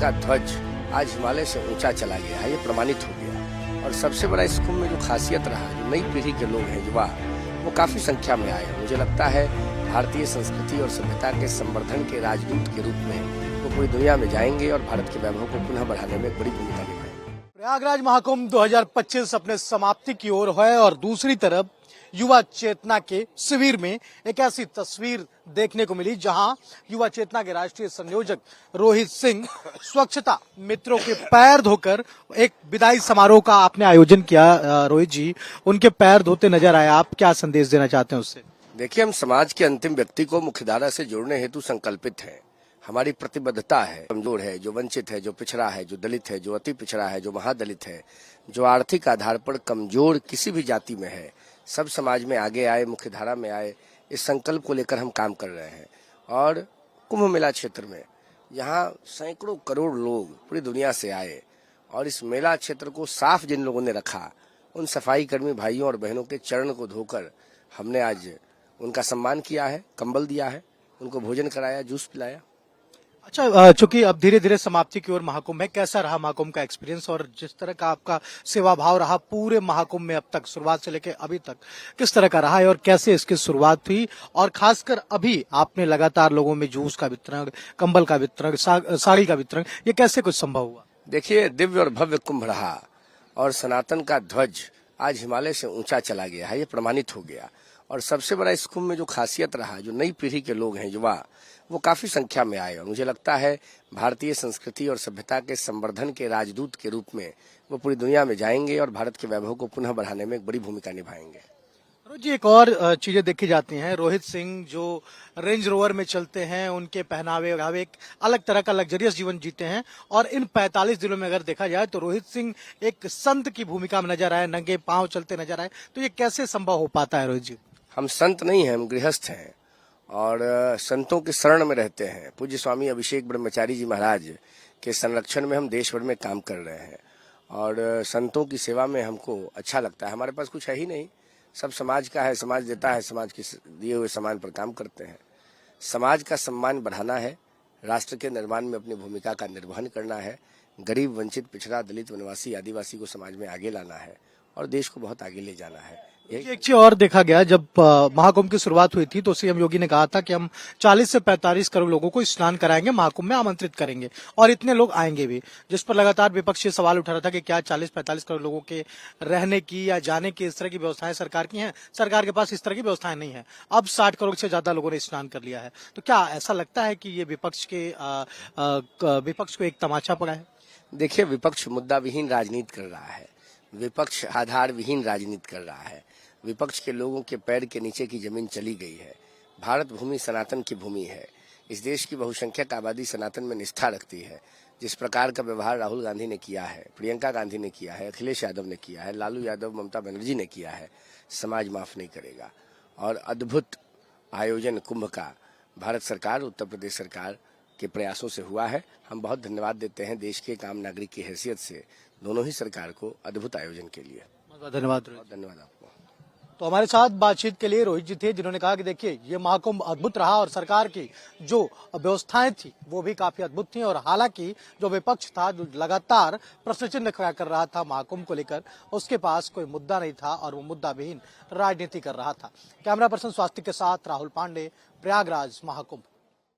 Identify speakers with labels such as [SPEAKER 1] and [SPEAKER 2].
[SPEAKER 1] का ध्वज आज हिमालय से ऊंचा चला गया है, ये प्रमाणित हो गया। और सबसे बड़ा इस कुंभ में जो खासियत रहा, जो नई पीढ़ी के लोग हैं, युवा, वो काफी संख्या में आए। मुझे लगता है भारतीय संस्कृति और सभ्यता के संवर्धन के राजदूत के रूप में वो पूरी दुनिया में जाएंगे और भारत के वैभव को पुनः बढ़ाने में एक बड़ी भूमिका निभाएंगे।
[SPEAKER 2] प्रयागराज महाकुंभ 2025 अपने समाप्ति की ओर है और दूसरी तरफ युवा चेतना के शिविर में एक ऐसी तस्वीर देखने को मिली जहां युवा चेतना के राष्ट्रीय संयोजक रोहित सिंह स्वच्छता मित्रों के पैर धोकर एक विदाई समारोह का आपने आयोजन किया। रोहित जी, उनके पैर धोते नजर आए, आप क्या संदेश देना चाहते हैं उससे?
[SPEAKER 1] देखिए, हम समाज के अंतिम व्यक्ति को मुख्यधारा से जोड़ने हेतु संकल्पित हैं। हमारी प्रतिबद्धता है। कमजोर है, जो वंचित है, जो पिछड़ा है, जो दलित है, जो अति पिछड़ा है, जो महादलित है, जो आर्थिक आधार पर कमजोर किसी भी जाति में है, सब समाज में आगे आए, मुख्यधारा में आए, इस संकल्प को लेकर हम काम कर रहे हैं। और कुंभ मेला क्षेत्र में यहाँ सैकड़ों करोड़ लोग पूरी दुनिया से आए और इस मेला क्षेत्र को साफ जिन लोगों ने रखा, उन सफाई कर्मी भाइयों और बहनों के चरण को धोकर हमने आज उनका सम्मान किया है, कंबल दिया है, उनको भोजन कराया, जूस पिलाया।
[SPEAKER 2] अच्छा, चूंकि अब धीरे धीरे समाप्ति की ओर महाकुंभ है, कैसा रहा महाकुंभ का एक्सपीरियंस और जिस तरह का आपका सेवा भाव रहा पूरे महाकुंभ में अब तक, शुरुआत से लेकर अभी तक, किस तरह का रहा है और कैसे इसकी शुरुआत हुई? और खासकर अभी आपने लगातार लोगों में जूस का वितरण, कंबल का वितरण, साड़ी का वितरण, ये कैसे कुछ संभव हुआ?
[SPEAKER 1] देखिए, दिव्य और भव्य कुंभ रहा और सनातन का ध्वज आज हिमालय से ऊंचा चला गया है, ये प्रमाणित हो गया। और सबसे बड़ा इस कुंभ में जो खासियत रहा, जो नई पीढ़ी के लोग हैं, युवा, वो काफी संख्या में आए। और मुझे लगता है भारतीय संस्कृति और सभ्यता के संवर्धन के राजदूत के रूप में वो पूरी दुनिया में जाएंगे और भारत के वैभव को पुनः बढ़ाने में एक बड़ी भूमिका निभाएंगे।
[SPEAKER 2] रोहित जी, एक और चीजें देखी जाती हैं। रोहित सिंह जो रेंज रोवर में चलते हैं, उनके पहनावे एक अलग तरह का लग्जरियस जीवन जीते हैं। और इन 45 दिनों में अगर देखा जाए तो रोहित सिंह एक संत की भूमिका में नजर आए, नंगे पांव चलते नजर आए। तो ये कैसे संभव हो पाता है रोहित जी?
[SPEAKER 1] हम संत नहीं हैं, हम गृहस्थ हैं और संतों के शरण में रहते हैं। पूज्य स्वामी अभिषेक ब्रह्मचारी जी महाराज के संरक्षण में हम देश भर में काम कर रहे हैं और संतों की सेवा में हमको अच्छा लगता है। हमारे पास कुछ है ही नहीं, सब समाज का है, समाज देता है, समाज के दिए हुए सामान पर काम करते हैं। समाज का सम्मान बढ़ाना है, राष्ट्र के निर्माण में अपनी भूमिका का निर्वहन करना है, गरीब, वंचित, पिछड़ा, दलित, वनवासी, आदिवासी को समाज में आगे लाना है और देश को बहुत आगे ले जाना है।
[SPEAKER 2] एक चीज और देखा गया, जब महाकुंभ की शुरुआत हुई थी तो सीएम योगी ने कहा था कि हम 40 से 45 करोड़ लोगों को स्नान कराएंगे, महाकुंभ में आमंत्रित करेंगे और इतने लोग आएंगे भी। जिस पर लगातार विपक्ष ये सवाल उठा रहा था कि क्या 40-45 करोड़ लोगों के रहने की या जाने की इस तरह की व्यवस्थाएं सरकार की हैं? सरकार के पास इस तरह की व्यवस्थाएं नहीं है। अब 60 करोड़ से ज्यादा लोगों ने स्नान कर लिया है। तो क्या ऐसा लगता है कि ये विपक्ष को एक तमाचा पड़ा है?
[SPEAKER 1] देखिए, विपक्ष मुद्दा विहीन राजनीति कर रहा है, विपक्ष आधार विहीन राजनीति कर रहा है। विपक्ष के लोगों के पैर के नीचे की जमीन चली गई है। भारत भूमि सनातन की भूमि है। इस देश की बहुसंख्यक आबादी सनातन में निष्ठा रखती है। जिस प्रकार का व्यवहार राहुल गांधी ने किया है, प्रियंका गांधी ने किया है, अखिलेश यादव ने किया है, लालू यादव, ममता बनर्जी ने किया है, समाज माफ नहीं करेगा। और अद्भुत आयोजन कुंभ का भारत सरकार, उत्तर प्रदेश सरकार के प्रयासों से हुआ है। हम बहुत धन्यवाद देते हैं देश के एक आम नागरिक की हैसियत से दोनों ही सरकार को अद्भुत आयोजन के लिए।
[SPEAKER 2] धन्यवाद
[SPEAKER 1] आपको।
[SPEAKER 2] तो हमारे साथ बातचीत के लिए रोहित जी थे, जिन्होंने कहा कि देखिए, ये महाकुंभ अद्भुत रहा और सरकार की जो व्यवस्थाएं थी वो भी काफी अद्भुत थी। और हालांकि जो विपक्ष था, जो लगातार प्रश्न चिन्ह खड़ा कर रहा था महाकुंभ को लेकर, उसके पास कोई मुद्दा नहीं था और वो मुद्दा विहीन राजनीति कर रहा था। कैमरा पर्सन स्वास्तिक के साथ राहुल पांडे, प्रयागराज महाकुंभ।